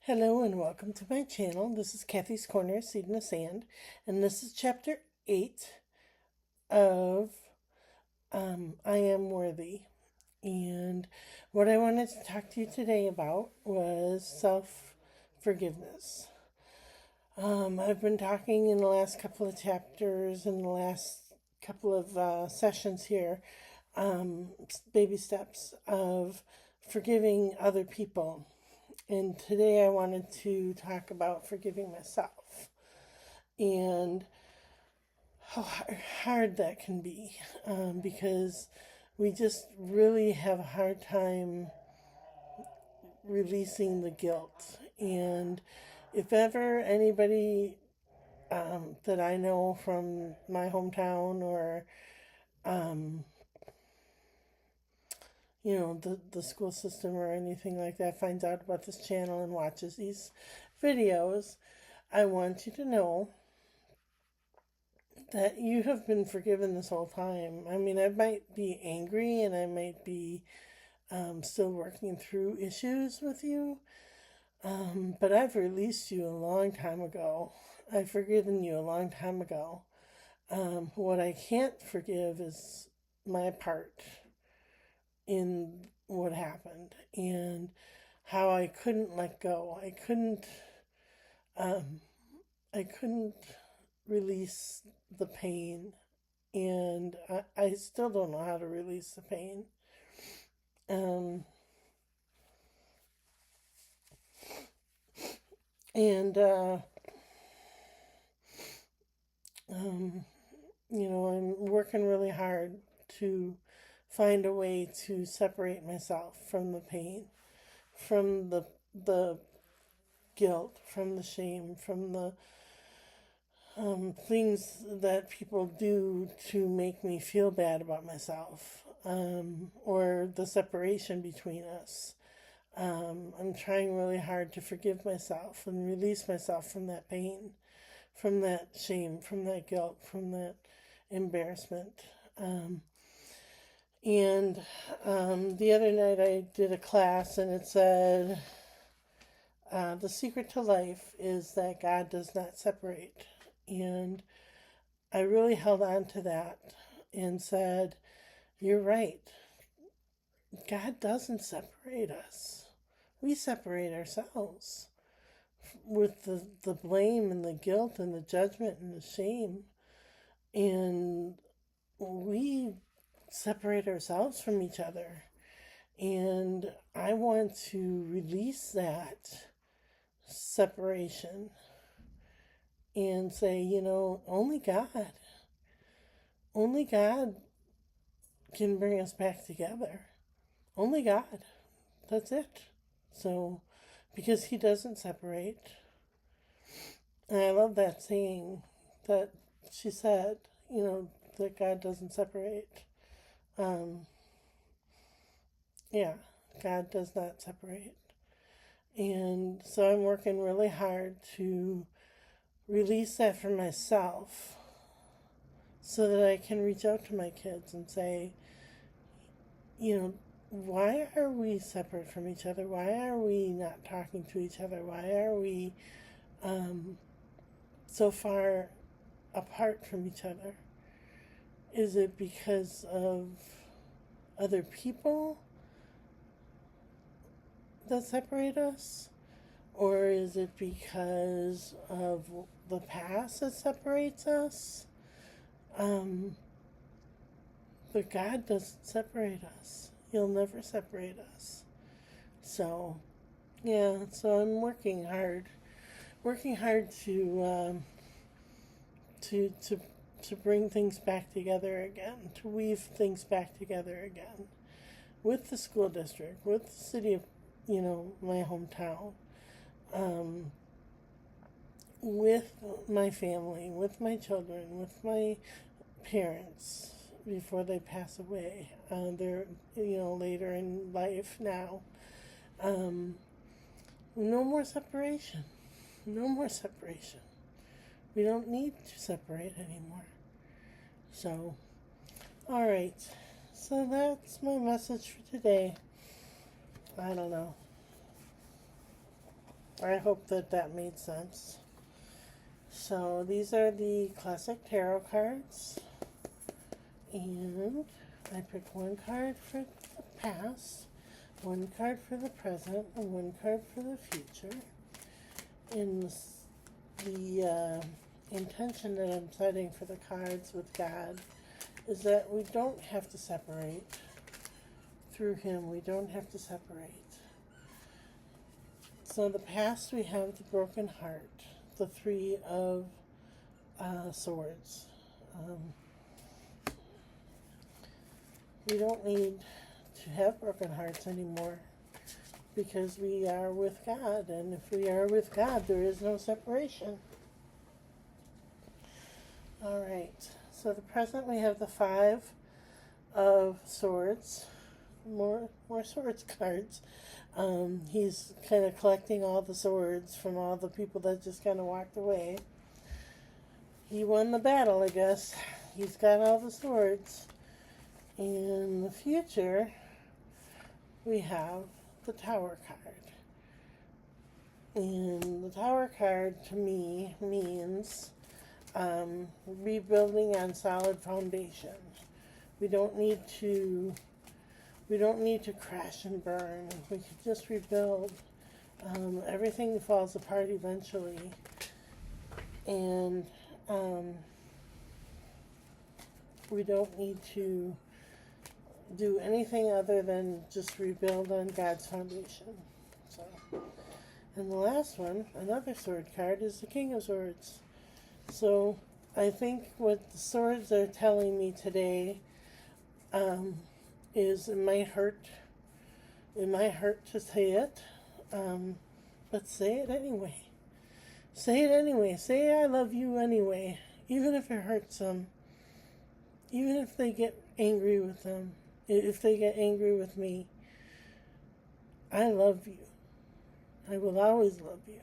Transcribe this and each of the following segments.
Hello and welcome to my channel. This is Kathy's Corner, Seed in the Sand, and this is chapter 8 of I Am Worthy. And what I wanted to talk to you today about was self-forgiveness. I've been talking in the last couple of chapters, in the last couple of sessions here, baby steps of forgiving other people. And today I wanted to talk about forgiving myself and how hard that can be, because we just really have a hard time releasing the guilt. And if ever anybody that I know from my hometown or the school system or anything like that finds out about this channel and watches these videos, I want you to know that you have been forgiven this whole time. I mean, I might be angry and I might be still working through issues with you, but I've released you a long time ago. I've forgiven you a long time ago. What I can't forgive is my part in what happened and how I couldn't let go. I couldn't release the pain, and I still don't know how to release the pain. Um, and um, I'm working really hard to find a way to separate myself from the pain, from the guilt, from the shame, from the things that people do to make me feel bad about myself, or the separation between us. I'm trying really hard to forgive myself and release myself from that pain, from that shame, from that guilt, from that embarrassment. And the other night I did a class and it said, the secret to life is that God does not separate. And I really held on to that and said, you're right. God doesn't separate us. We separate ourselves with the blame and the guilt and the judgment and the shame. And we separate ourselves from each other. And I want to release that separation and say, only God can bring us back together. Only God. That's it. So, because He doesn't separate. And I love that saying that she said, that God doesn't separate. Yeah, God does not separate. And so I'm working really hard to release that for myself so that I can reach out to my kids and say, why are we separate from each other? Why are we not talking to each other? Why are we so far apart from each other? Is it because of other people that separate us? Or is it because of the past that separates us? But God doesn't separate us. He'll never separate us. So, yeah, so I'm working hard to bring things back together again, to weave things back together again with the school district, with the city of, my hometown, with my family, with my children, with my parents before they pass away. They're, later in life now. No more separation. No more separation. We don't need to separate anymore. So, all right. So that's my message for today. I don't know. or I hope that that made sense. So these are the classic tarot cards, and I picked one card for the past, one card for the present, and one card for the future. And the intention that I'm setting for the cards with God is that we don't have to separate. Through Him, we don't have to separate. So in the past, we have the broken heart, the Three of Swords. We don't need to have broken hearts anymore because we are with God, and if we are with God, there is no separation. All right, so the present, we have the Five of Swords, more swords cards. He's kind of collecting all the swords from all the people that just kind of walked away. He won the battle, I guess. He's got all the swords. In the future, we have the Tower card. And the Tower card, to me, means rebuilding on solid foundation. We don't need to crash and burn. We can just rebuild. Everything falls apart eventually. And we don't need to do anything other than just rebuild on God's foundation. So, and the last one, another sword card, is the King of Swords. So I think what the swords are telling me today is it might hurt to say it, but say it anyway. Say it anyway. Say I love you anyway, even if it hurts them, even if they get angry with them, if they get angry with me. I love you. I will always love you.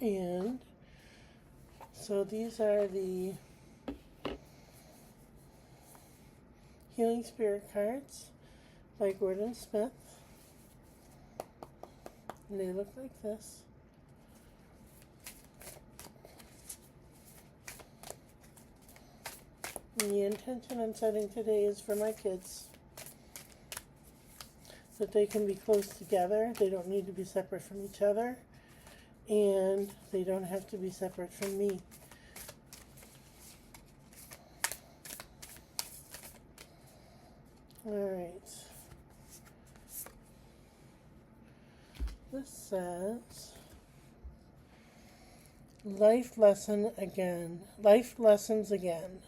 And so these are the Healing Spirit cards by Gordon Smith. And they look like this. And the intention I'm setting today is for my kids, that they can be close together. They don't need to be separate from each other, and they don't have to be separate from me. Alright. This says, life lesson again. Life lessons again.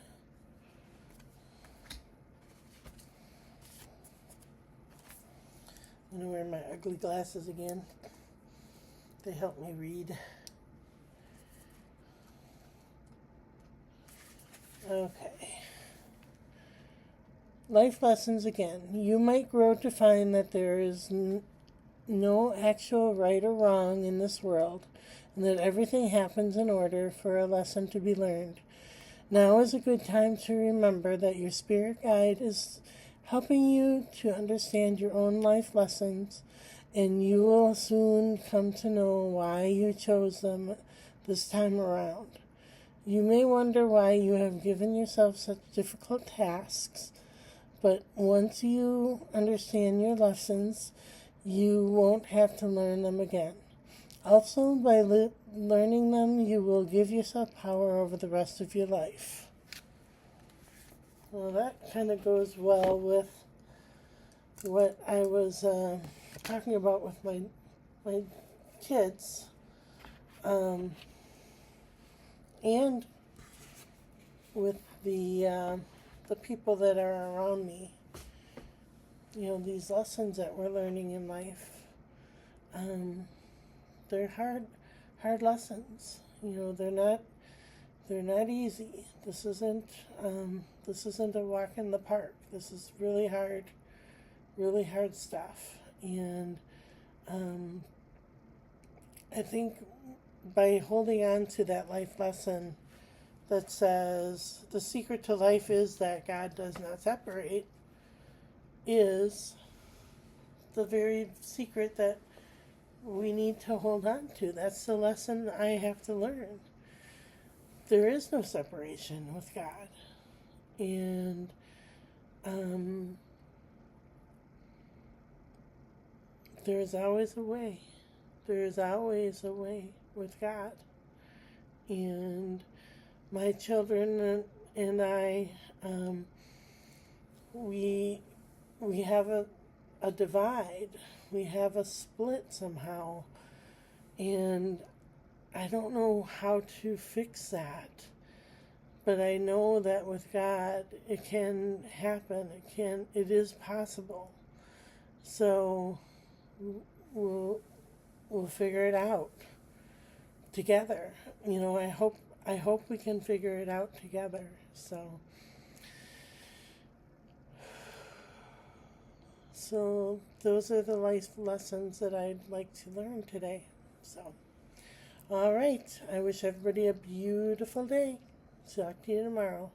I'm going to wear my ugly glasses again. They help me read. Okay. Life lessons again. You might grow to find that there is no actual right or wrong in this world, and that everything happens in order for a lesson to be learned. Now is a good time to remember that your spirit guide is helping you to understand your own life lessons, and you will soon come to know why you chose them this time around. You may wonder why you have given yourself such difficult tasks, but once you understand your lessons, you won't have to learn them again. Also, by learning them, you will give yourself power over the rest of your life. Well, that kind of goes well with what I was talking about with my kids, and with the people that are around me. You know, these lessons that we're learning in life, they're hard lessons. You know, they're not easy. This isn't a walk in the park. This is really hard stuff. And I think by holding on to that life lesson that says the secret to life is that God does not separate, is the very secret that we need to hold on to. That's the lesson I have to learn. There is no separation with God. And there's always a way. There's always a way with God. And my children and I, we have a divide. We have a split somehow. And I don't know how to fix that. But I know that with God, it can happen. It is possible. So we'll figure it out together. I hope we can figure it out together. So those are the life lessons that I'd like to learn today. So, all right. I wish everybody a beautiful day. Talk to you tomorrow.